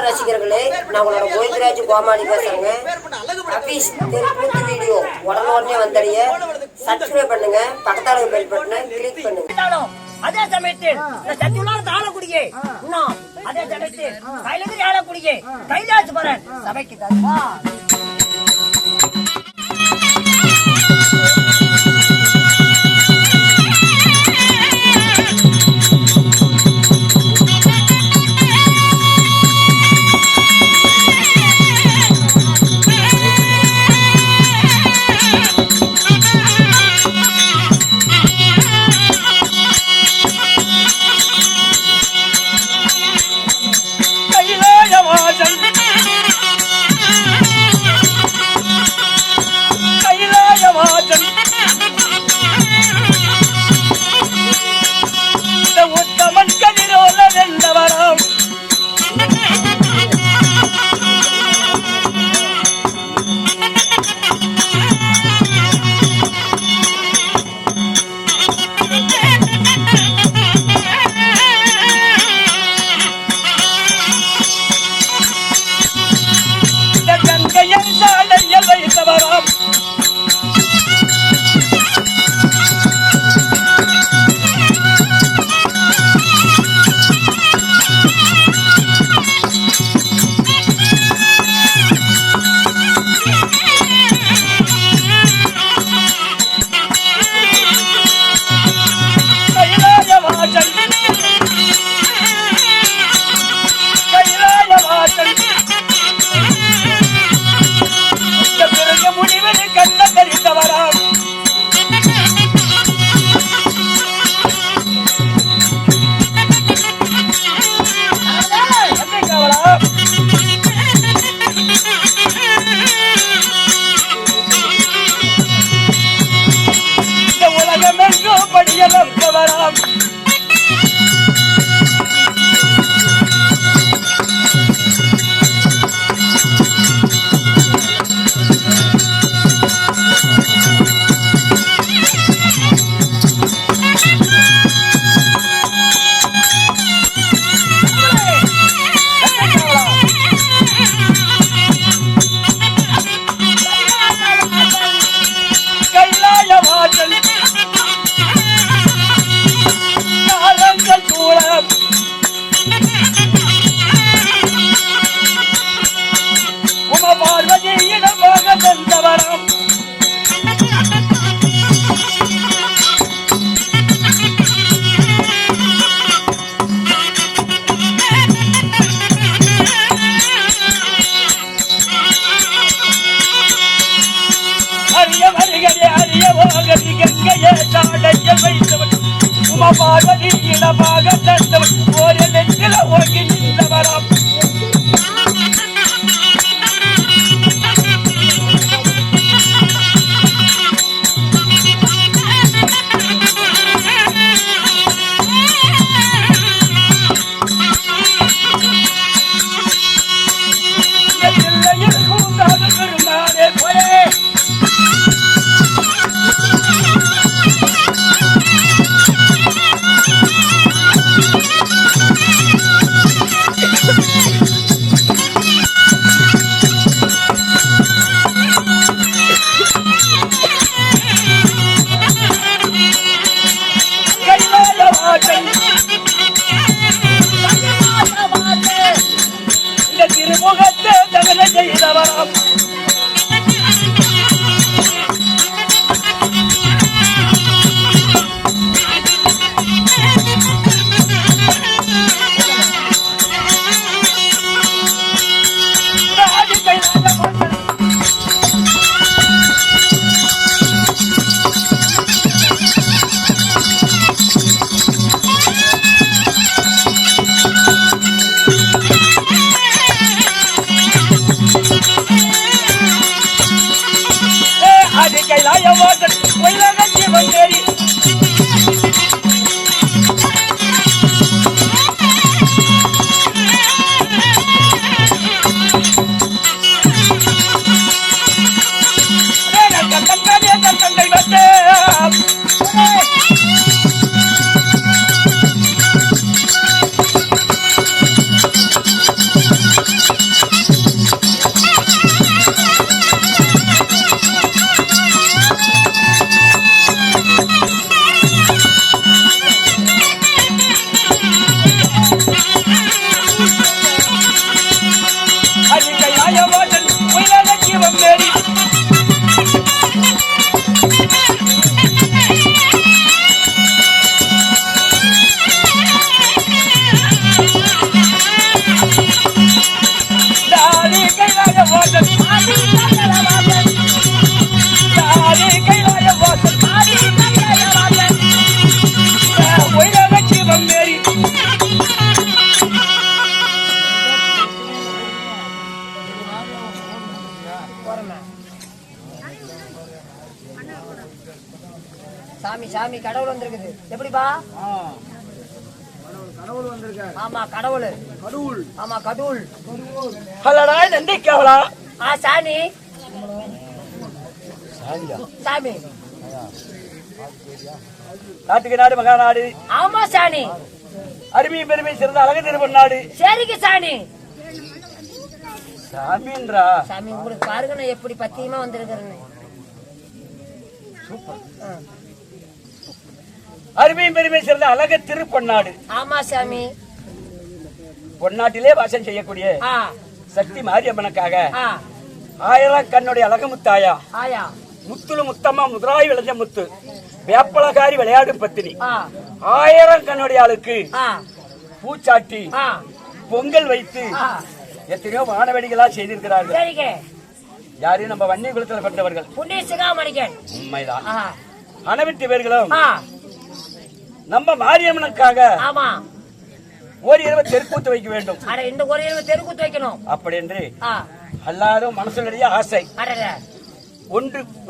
ரசிகர்களே, நான் உங்களோட கோவிந்தராஜ் கோமாளி பேசுறேங்க. அபீஸ் தெருக்கூத்து வீடியோ உடனே வந்தடைய சப்ஸ்கிரைப் பண்ணுங்க, பக்கத்தால பெல் பட்டனை கிளிக் பண்ணுங்க. அதே சமயத்தில் சத்தியுள்ளான தாளக்குடியே இன்னும் அதே சமயத்தில் கைலகிரி ஆளக்குடியே கைலாசபுரன் சபைக்கு தருவா. பார்வதி இடமாக தந்தவன் ஒரு நெற்றில ஓங்கி நின்றவராம். சாமி சாமி கடவுள் வந்திருக்குது. எப்படிப்பா? கடவுள் வந்திருக்காரு. ஆமா கடவுள். கடவுள். ஆமா கடவுள். ஹலடா நந்திக்காவலா சாமி சாமி நாட்டுக்கு நாடு மகாநாடு. ஆமா சாணி. அருமை பெருமை சிறந்த அழகு திருப்பநாடு. சரிங்க சாணி. சாமின்றா சாமி உங்களுக்கு பாருங்க நான் எப்படி பத்தியமா வந்திருக்கிறேன்னு. அருமை பெருமை சிறந்த அழகு திருப்பொன்னாடு. ஆமா சாமி. பொன்னாட்டிலே வாசம் செய்யக்கூடிய ஆ சக்தி மாரியம்மனுக்காக ஆ 1000 கண்ணுடைய அழகு முத்தாயா ஆயா முத்துலு முத்தம்மா முதுராய் விளைஞ்ச முத்து வேப்பலகாரி விளையாடும் பத்தினி ஆ 1000 கண்ணுடைய ஆளுக்கு ஆ பூச்சாட்டி ஆ பொங்கல் வைத்து ஆ எத்தனையோ வானவெடிகளா செய்திருக்கிறார்கள். சரிங்க. யாரையும் நம்ம வன்னி குலத்தில் பெற்றவர்கள். புண்ணிய சிகாமணிக்கன். உண்மைதான். ஆ அனைத்து பேர்களும் ஆ நம்ம மாரியம்மனுக்காக ஆமா ஒரு இரவு தெருக்கூத்து வைக்க வேண்டும். அட இந்த ஒரு இரவு தெருக்கூத்து வைக்கணும். அப்படி என்று ஆ எல்லாரும் மனசுடைய ஆசை. அடடே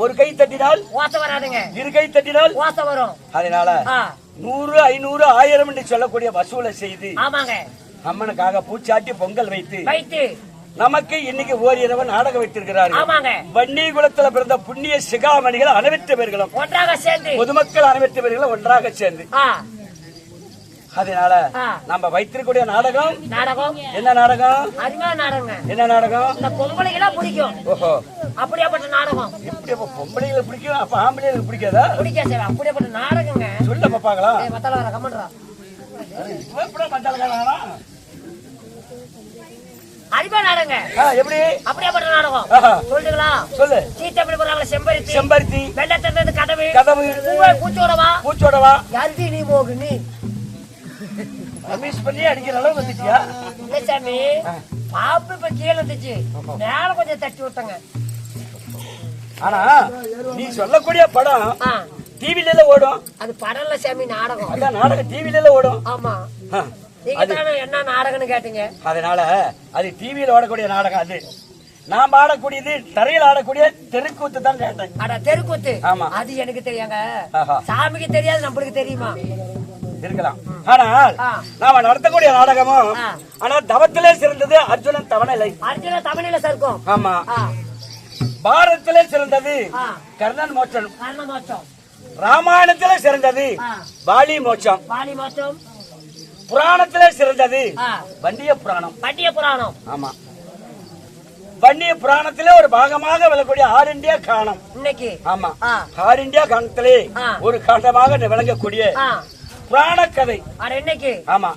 ஒரு கை தட்டினால் ஓசை வராதுங்க. இரு கை தட்டினால் ஓசை வரும். அதனால ஆ 100 500 1000 என்று சொல்லக்கூடிய வசூலை செய்து ஆமாங்க அம்மனுக்காக பூச்சாட்டி பொங்கல் வைத்து வைத்து நமக்கு இன்னைக்கு ஓரிரவு நாடகம் வைத்திருக்கிறார்கள். ஆமாங்க. வன்னி குலத்துல பிறந்த புண்ணிய சிகாமணிகள் அனைத்து பேர்களும் ஒன்றாக சேர்ந்து பொதுமக்கள் அனைத்து பேர்களும் ஒன்றாக சேர்ந்து ஆ அதனால நம்ம வைத்திருக்கூடிய நாடகம் நாடகம் என்ன நாடகம்? அருமையான நாடகங்க. என்ன நாடகம்? இந்த பொம்பளைகளா பிடிக்கும். ஓஹோ அப்படியாப்பட்ட நாடகம். இப்படி அப்ப பொம்பளைகளை பிடிக்கும், அப்ப ஆம்பளைகளுக்கு பிடிக்காதா? பிடிக்கா சார். அப்படியாப்பட்ட நாடகங்க. சொல்ல பாப்பாங்களா? மத்தால வர கமெண்ட்ரா அரிபா நாடகங்க. எப்படி? அப்படியாப்பட்ட நாடகம் சொல்லுங்களா? சொல்லு. சீத்தப்படி போறாங்களா? செம்பருத்தி செம்பருத்தி வெள்ளை தந்தது கதவு கதவு பூச்சோடவா பூச்சோடவா யாருதி நீ போகு நீ ரமேஷ் பண்ணி அடிக்கிற அளவு வந்துட்டியா? இல்ல சாமி பாப்பு இப்ப கீழே இருந்துச்சு மேல கொஞ்சம் தட்டி விட்டங்க. ஆனா நீ சொல்லக்கூடிய படம் ஆ டிவில ஓடும். அது படம்ல சாமி நாடகம். அதான் நாடகம் டிவில ஓடும். ஆமா நீங்க தானே என்ன நாடகம்னு கேட்டீங்க. அதனால அது டிவியில ஓடக்கூடிய நாடகம். அது நாம் ஆடக்கூடியது தரையில் ஆடக்கூடிய தெருக்கூத்து தான் கேட்டேன். அட தெருக்கூத்து. ஆமா அது எனக்கு தெரியாங்க. சாமிக்கு தெரியாது நம்மளுக்கு தெரியுமா? இருக்கலாம். ஆனால் நாம நடத்தக்கூடிய நாடகமும் ஆனா தவத்திலே சிறந்தது அர்ஜுனன் தவணலை. அர்ஜுனன் தவணையில சர்க்கும். ஆமா பாரதத்திலே சிறந்தது கர்ணன் மோட்சம். கர்ண மோட்சம். ராமாயணத்திலே சிறந்தது வாலி மோட்சம். வாலி மோட்சம். புராணத்திலே சிறந்தது வண்டிய புராணம். வண்டிய புராணம். ஆமா வண்டிய புராணத்திலே ஒரு பாகமாக விளங்கக்கூடிய ஆல் இந்தியா காணம் இன்னைக்கு. ஆமா ஆல் இந்தியா காணத்திலே ஒரு காண்டமாக விளங்கக்கூடிய புராண கதை. இன்னைக்கு. ஆமா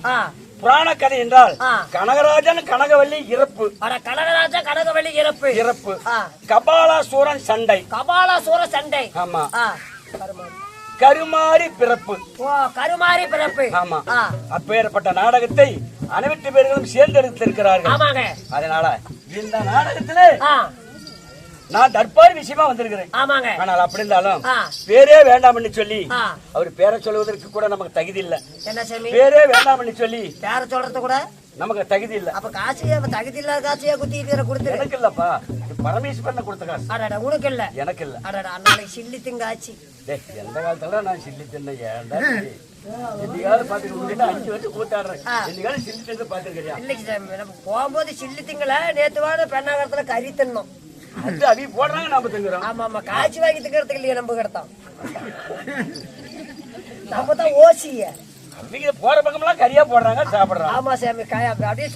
புராண கதை என்றால் கனகராஜன் கனகவல்லி இறப்பு. கனகராஜா கனகவல்லி இறப்பு. இறப்பு. கபாலாசூரன் சண்டை. கபாலாசூர சண்டை. ஆமா கருமாரி பிறப்பு. கருமாரி பிறப்பு. ஆமா அப்பேற்பட்ட நாடகத்தை அனைத்து பேர்களும் சேர்ந்தெடுத்திருக்கிறார்கள். ஆமாங்க. அதனால இந்த நாடகத்திலே நான் தற்பாரி விஷயமா வந்திருக்கிறேன். ஆமாங்க. ஆனால் அப்படி இருந்தாலும் பேரே வேண்டாம்னு சொல்லி அவர் பேரை சொல்வதற்கு கூட நமக்கு தகுதி இல்ல. என்ன சாமி? பேரே வேண்டாம்னு சொல்லி பேரை சொல்றது கூட நமக்கு தகுதி இல்ல. அப்ப காசியா தகுதி இல்லாத காசியா குத்திட்டு கொடுத்து எனக்கு இல்லப்பா, பரமேஸ்வரன் கொடுத்த காசு. அடடா உனக்கு இல்ல. எனக்கு இல்ல. அடடா நாளைக்கு சில்லி திங்காச்சு. எந்த காலத்துல நான் சில்லி தின்ன ஏன்டா இன்னைக்காவது பாத்துட்டு உங்ககிட்ட 5 வருஷம் கூத்தாடுறேன். இன்னைக்காவது சில்லி தின்னு பாத்துருக்கியா? இல்லைங்க சாமி நம்ம போகும்போது சில்லி திங்கல நேத்துவான பெண்ணாகரத்துல கறி தின்னோம். அது அவி போடுறாங்க நாம திங்குறோம். ஆமா ஆமா காய்ச்சி வாங்கி திங்கிறதுக்கு இல்லையா நம்ம கிடத்தோம். நம்ம தான் ஓசிய அவங்க போற பக்கம்லாம் கறியா போடுறாங்க சாப்பிடுறாங்க. ஆமா சாமி அப்படியே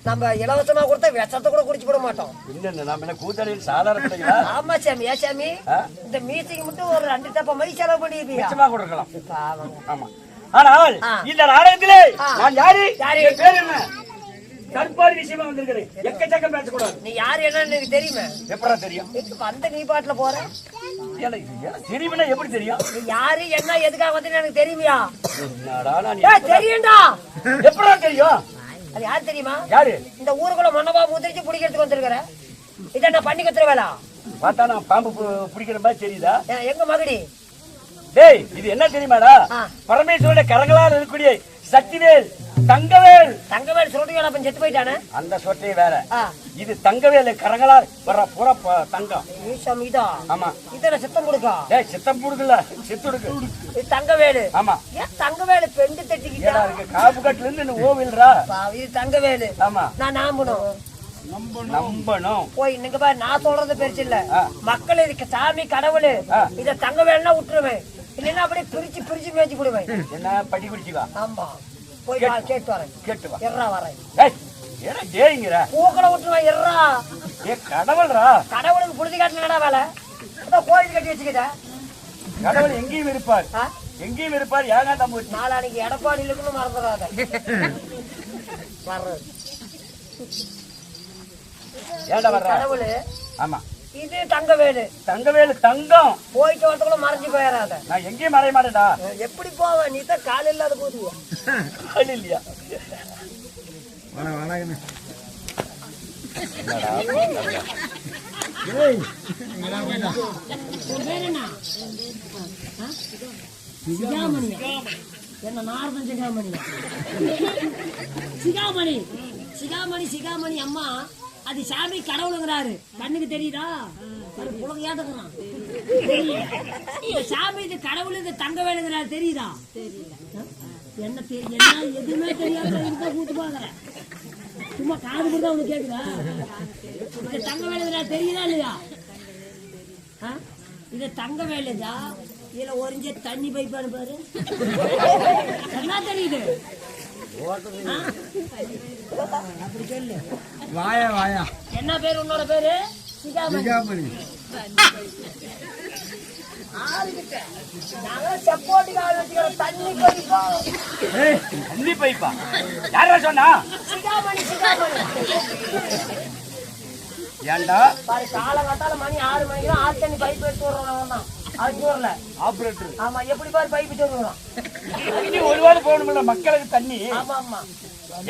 நம்ம இலவசமா கொடுத்தா விஷத்தை கூட குடிச்சு போட மாட்டோம். இன்னும் நம்ம என்ன கூத்தாடியில் சாதாரண. ஆமா சாமி. ஏன் சாமி இந்த மீட்டிங் மட்டும் ஒரு 2 டப்பா மை செலவு பண்ணிருப்பியா? கொடுக்கலாம். ஆமா ஆனால் இந்த நாடகத்திலே நான் யாரு பேர் என்ன தற்பாரி விஷயமா வந்திருக்கிறேன். எக்கச்சக்கம் பேசக்கூடாது. நீ யாரு என்னன்னு எனக்கு தெரியுமா? எப்படா தெரியும்? வந்த நீ பாட்டுல போற தெரியுமா? எப்படி தெரியும்? நீ யாரு என்ன எதுக்காக வந்து எனக்கு தெரியுமியா? தெரியும்டா. எப்படா தெரியும்? அது யாரு தெரியுமா? யாரு? இந்த ஊருக்குள்ள மொன்னபா முதிரிச்சு பிடிக்கிறதுக்கு வந்திருக்கிற இதை நான் பண்ணி கத்துற வேலை பார்த்தா நான் பாம்பு பிடிக்கிற மாதிரி தெரியுதா? எங்க மகடி டேய் இது என்ன தெரியுமாடா? பரமேஸ்வரனுடைய கரங்களால் இருக்கக்கூடிய சக்திவேல் தங்கவேல். தங்கவேல் சொல்றீங்க, அப்ப செத்து போயிட்டானே. அந்த சொட்டை வேற, இது தங்கவேல். கரங்களா வர பூரா தங்கம். இதா? ஆமா. இதெல்லாம் சித்தம் கொடுக்கா? சித்தம் கொடுக்கல, சித்துடுக்கு. இது தங்கவேலு. ஆமா. ஏன் தங்கவேலு பெண்டு தட்டிக்கிட்டா இருக்கு? காப்பு கட்டுல இருந்து ஓவில்ரா. இது தங்கவேலு. ஆமா. நான் நம்பணும். நம்பணும். போய் நீங்க பாரு, நான் சொல்றது பெருசு இல்ல. மக்கள் இதுக்கு சாமி கடவுள் இத தங்கவேலுன்னா விட்டுருவேன், இல்லைன்னா அப்படியே பிரிச்சு பிரிச்சு மேய்ச்சி விடுவேன். என்ன படி குடிச்சுக்கா? ஆமா, போய் கேட்டு வரேன். கேட்டு வா. எர்ரா வரேன். ஏடா டேய்ங்கற பூக்களை விட்டுருவேன். எர்ரா கடவுள்ரா. கடவுளுக்கு புழுதி காட்டுனடா வேலை. கோயில் கட்டி வச்சுக்கிட்ட. கடவுள் எங்கேயும் இருப்பார், எங்கேயும் இருப்பார். ஏங்க நம்ம நாளானிக்கு எடப்பாடியில் இருக்குன்னு மறந்துடாத. வர்றது ஏண்டா வர்ற கடவுள். ஆமா. இது தங்கவேலு. தங்கவேலு தங்கம். போயிட்டு வரதுக்குள்ள மறைஞ்சு போயிடாத. நான் எங்கேயும் மறைய மாட்டேன்டா. எப்படி போவேன்? நீ தான் கால இல்லாத போதுவா. கால் இல்லையா? என்ன நாரதன் சிகாமணி? சிகாமணி சிகாமணி சிகாமணி அம்மா. அது சாமி கடவுளுங்கிறாரு. கண்ணுக்கு தெரியுதா? புலக ஏத்துக்கிறான். சாமி இது கடவுள், இது தங்கவேலுங்கிறாரு. தெரியுதா? என்ன என்ன எதுவுமே தெரியாத கூட்டு பாக்குறேன். சும்மா காது கொடுத்தா உனக்கு கேக்குதா? இது தங்கவேலுங்கிறாரு. தெரியுதா இல்லையா? இது தங்கவேலுதா. இதுல ஒரிஞ்ச தண்ணி பைப்பானு பாரு. என்ன தெரியுது? அப்படி சொல்லு. வாயா வாயா. என்ன பேரு உன்னோட பேரு? சிகாமணி. சப்போர்ட் தண்ணி பைப்பா. தண்ணி பைப்பா யாரா சொன்னா? சிகாமணி சிகாமணி. ஏண்டா பாரு, காலங்காத்தால மணி 6 மணிக்கு தான் ஆறு தண்ணி பைப் எடுத்து விடுறோம். அது ஊர்ல ஆபரேட்டர். ஆமா, எப்படி பாரு பைப்பு சொல்லுறோம். ஒரு வாரம் போகணும்ல மக்களுக்கு தண்ணி. ஆமா ஆமா.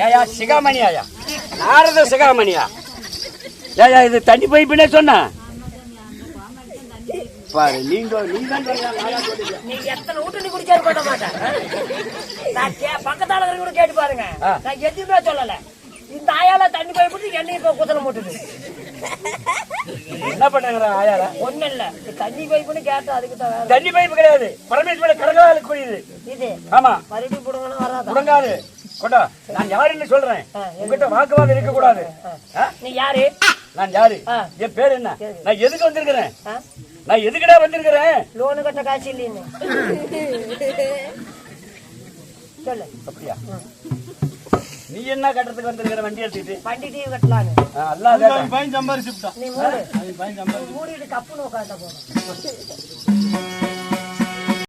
ஏயா சிகாமணி ஆயா? நாரத சிகாமணியா? ஏயா இது தண்ணி பைப்புனே சொன்ன பாரு. நீங்க நீ எத்தனை வீட்டு நீ குடிச்சாரு பண்ண மாட்டேன். நான் பக்கத்தால கூட கேட்டு பாருங்க. நான் எதுவுமே சொல்லல. இந்த ஆயால தண்ணி பைப்பு எண்ணெய் இப்ப குத்தல போட்டுது. என்ன பண்ணுங்க ஆயால? ஒண்ணு இல்ல, தண்ணி பைப்புன்னு கேட்டா அதுக்கு தான். தண்ணி பைப்பு கிடையாது, பரமேஸ்வர கடலால கூடியது இது. ஆமா. மறுபடியும் புடுங்கணும் வராது. புடுங்காது. கொண்டா, நான் யாருன்னு சொல்றேன். உங்ககிட்ட வாக்குவாதம் இருக்க கூடாது. நீ யாரு? நான் யாரு? என் பேர் என்ன? நான் எதுக்கு வந்திருக்கிறேன்? நான் எதுக்குடா வந்திருக்கிறேன்? லோனு கட்ட காசு இல்லைன்னு சொல்லு. அப்படியா? நீ என்ன கட்டத்துக்கு வந்திருக்கிற? வண்டி எடுத்துட்டு வண்டி டிவி கட்டலான்னு. பையன் சம்பாரிச்சுட்டான். நீ மூடிட்டு கப்புன்னு உட்காந்த போதும்.